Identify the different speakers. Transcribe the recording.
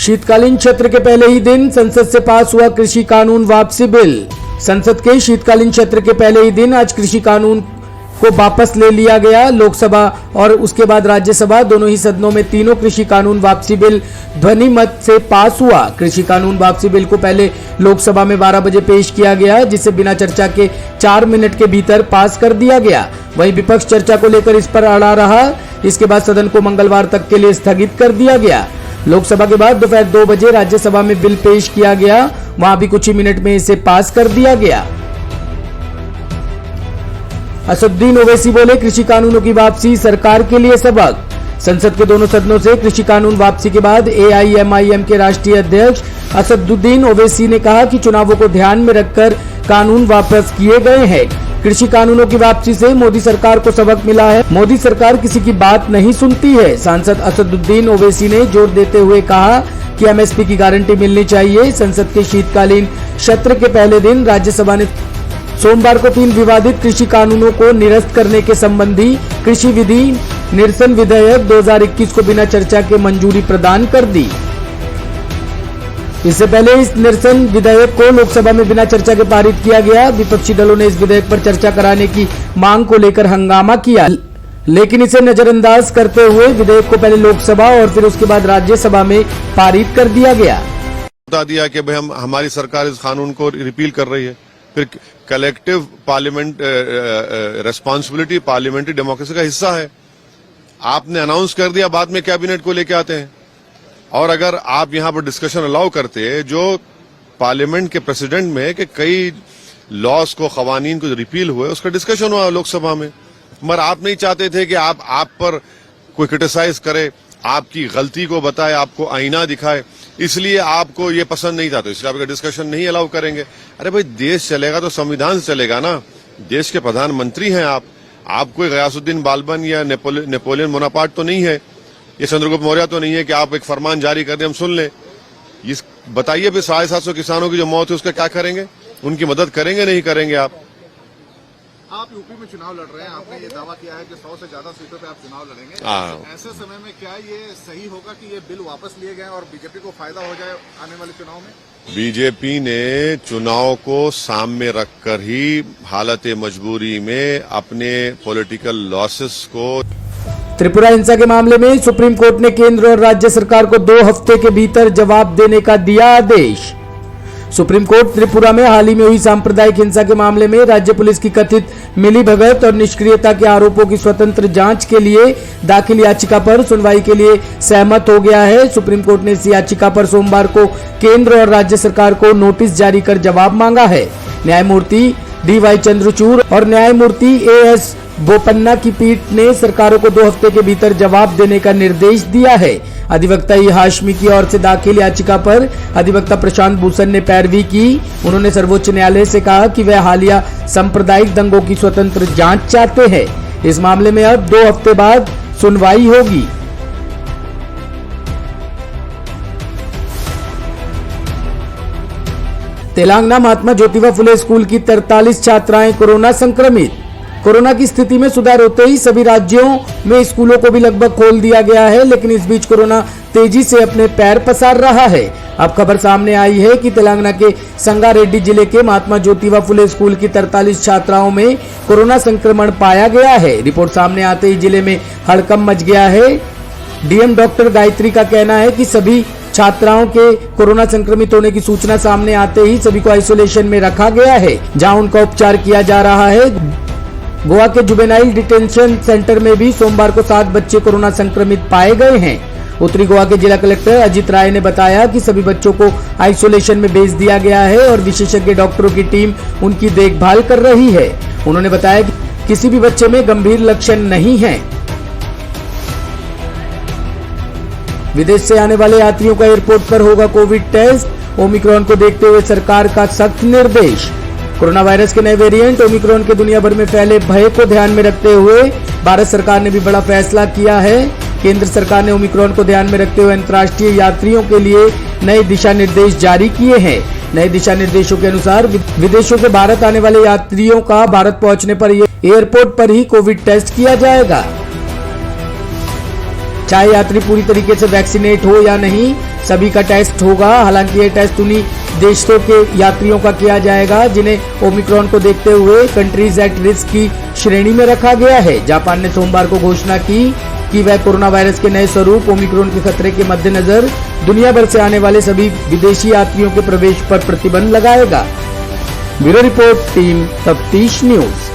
Speaker 1: शीतकालीन सत्र के पहले ही दिन संसद से पास हुआ कृषि कानून वापसी बिल। संसद के शीतकालीन सत्र के पहले ही दिन आज कृषि कानून को वापस ले लिया गया। लोकसभा और उसके बाद राज्यसभा दोनों ही सदनों में तीनों कृषि कानून वापसी बिल ध्वनि मत से पास हुआ। कृषि कानून वापसी बिल को पहले लोकसभा में 12 बजे पेश किया गया, जिसे बिना चर्चा के 4 मिनट के भीतर पास कर दिया गया। वहीं विपक्ष चर्चा को लेकर इस पर अड़ा रहा। इसके बाद सदन को मंगलवार तक के लिए स्थगित कर दिया गया। लोकसभा के बाद दोपहर 2 बजे राज्यसभा में बिल पेश किया गया, वहां भी कुछ ही मिनट में इसे पास कर दिया गया। असदुद्दीन ओवैसी बोले, कृषि कानूनों की वापसी सरकार के लिए सबक। संसद के दोनों सदनों से कृषि कानून वापसी के बाद AIMIM के राष्ट्रीय अध्यक्ष असदुद्दीन ओवैसी ने कहा कि चुनावों को ध्यान में रखकर कानून वापस किए गए हैं। कृषि कानूनों की वापसी से मोदी सरकार को सबक मिला है। मोदी सरकार किसी की बात नहीं सुनती है। सांसद असदुद्दीन ओवैसी ने जोर देते हुए कहा कि MSP की गारंटी मिलनी चाहिए। संसद के शीतकालीन सत्र के पहले दिन राज्यसभा ने सोमवार को 3 विवादित कृषि कानूनों को निरस्त करने के संबंधी कृषि विधि निरसन विधेयक 2021 को बिना चर्चा के मंजूरी प्रदान कर दी। इससे पहले इस निरसन विधेयक को लोकसभा में बिना चर्चा के पारित किया गया। विपक्षी दलों ने इस विधेयक पर चर्चा कराने की मांग को लेकर हंगामा किया, लेकिन इसे नजरअंदाज करते हुए विधेयक को पहले लोकसभा और फिर उसके बाद राज्यसभा में पारित कर दिया गया।
Speaker 2: बता दिया कि भाई हमारी सरकार इस कानून को रिपील कर रही है। फिर collective parliament responsibility parliamentary democracy का हिस्सा है। आपने अनाउंस कर दिया, बाद में कैबिनेट को लेके आते हैं। और अगर आप यहां पर डिस्कशन अलाउ करते जो पार्लियामेंट के प्रेसिडेंट में कि कई लॉस को कवानीन को रिपील हुए, उसका डिस्कशन हुआ लोकसभा में, मगर आप नहीं चाहते थे कि आप पर कोई क्रिटिसाइज करे, आपकी गलती को बताए, आपको आईना दिखाए, इसलिए आपको ये पसंद नहीं था, तो इसलिए आपका डिस्कशन नहीं अलाउ करेंगे। अरे भाई, देश चलेगा तो संविधान से चलेगा ना। देश के प्रधानमंत्री हैं आप कोई गयासुद्दीन बालबन या नेपोलियन बोनापार्ट तो नहीं है, ये चंद्रगुप्त मौर्य तो नहीं है कि आप एक फरमान जारी कर दें हम सुन लें। बताइए फिर 750 किसानों की जो मौत है उसका क्या करेंगे? उनकी मदद करेंगे नहीं करेंगे?
Speaker 3: आप यूपी में चुनाव लड़ रहे हैं, आपने ये दावा किया है कि 100 से ज्यादा सीटों पे आप चुनाव लड़ेंगे। ऐसे समय में क्या ये सही होगा कि ये बिल वापस लिए गए और बीजेपी को फायदा हो जाए आने वाले चुनाव में?
Speaker 2: बीजेपी ने चुनाव को सामने रखकर ही हालत मजबूरी में अपने पॉलिटिकल लॉसेस को।
Speaker 1: त्रिपुरा हिंसा के मामले में सुप्रीम कोर्ट ने केंद्र और राज्य सरकार को 2 हफ्ते के भीतर जवाब देने का दिया आदेश। सुप्रीम कोर्ट त्रिपुरा में हाल ही में हुई सांप्रदायिक हिंसा के मामले में राज्य पुलिस की कथित मिलीभगत और निष्क्रियता के आरोपों की स्वतंत्र जांच के लिए दाखिल याचिका पर सुनवाई के लिए सहमत हो गया है। सुप्रीम कोर्ट ने इस याचिका पर सोमवार को केंद्र और राज्य सरकार को नोटिस जारी कर जवाब मांगा है। न्यायमूर्ति DY चंद्रचूड़ और न्यायमूर्ति AS बोपन्ना की पीठ ने सरकारों को 2 हफ्ते के भीतर जवाब देने का निर्देश दिया है। अधिवक्ता ई हाशमी की ओर से दाखिल याचिका पर अधिवक्ता प्रशांत भूषण ने पैरवी की। उन्होंने सर्वोच्च न्यायालय से कहा कि वह हालिया सांप्रदायिक दंगों की स्वतंत्र जांच चाहते हैं। इस मामले में अब 2 हफ्ते बाद सुनवाई होगी। तेलंगाना महात्मा ज्योतिबा फुले स्कूल की 43 छात्राएं कोरोना संक्रमित। कोरोना की स्थिति में सुधार होते ही सभी राज्यों में स्कूलों को भी लगभग खोल दिया गया है, लेकिन इस बीच कोरोना तेजी से अपने पैर पसार रहा है। अब खबर सामने आई है कि तेलंगाना के संगारेड्डी जिले के महात्मा ज्योतिबा फुले स्कूल की 43 छात्राओं में कोरोना संक्रमण पाया गया है। रिपोर्ट सामने आते ही जिले में हड़कंप मच गया है। DM डॉक्टर गायत्री का कहना है कि सभी छात्राओं के कोरोना संक्रमित होने की सूचना सामने आते ही सभी को आइसोलेशन में रखा गया है, जहां उनका उपचार किया जा रहा है। गोवा के जुवेनाइल डिटेंशन सेंटर में भी सोमवार को 7 बच्चे कोरोना संक्रमित पाए गए हैं। उत्तरी गोवा के जिला कलेक्टर अजित राय ने बताया कि सभी बच्चों को आइसोलेशन में भेज दिया गया है और विशेषज्ञ डॉक्टरों की टीम उनकी देखभाल कर रही है। उन्होंने बताया कि किसी भी बच्चे में गंभीर लक्षण नहीं है। विदेश से आने वाले यात्रियों का एयरपोर्ट पर होगा कोविड टेस्ट। ओमिक्रॉन को देखते हुए सरकार का सख्त निर्देश। कोरोना वायरस के नए वेरिएंट ओमिक्रॉन के दुनिया भर में फैले भय को ध्यान में रखते हुए भारत सरकार ने भी बड़ा फैसला किया है। केंद्र सरकार ने ओमिक्रॉन को ध्यान में रखते हुए अंतर्राष्ट्रीय यात्रियों के लिए नए दिशा निर्देश जारी किए हैं। नए दिशा निर्देशों के अनुसार विदेशों से भारत आने वाले यात्रियों का भारत पहुंचने पर एयरपोर्ट पर ही कोविड टेस्ट किया जाएगा। चाहे यात्री पूरी तरीके से वैक्सीनेट हो या नहीं, सभी का टेस्ट होगा। हालांकि ये टेस्ट उन्हीं देशों के यात्रियों का किया जाएगा जिन्हें ओमिक्रॉन को देखते हुए कंट्रीज एट रिस्क की श्रेणी में रखा गया है। जापान ने सोमवार को घोषणा की कि वह कोरोना वायरस के नए स्वरूप ओमिक्रॉन के खतरे के मद्देनजर दुनिया भर से आने वाले सभी विदेशी यात्रियों के प्रवेश पर प्रतिबंध लगाएगा। ब्यूरो रिपोर्ट, टीम तफ्तीश न्यूज।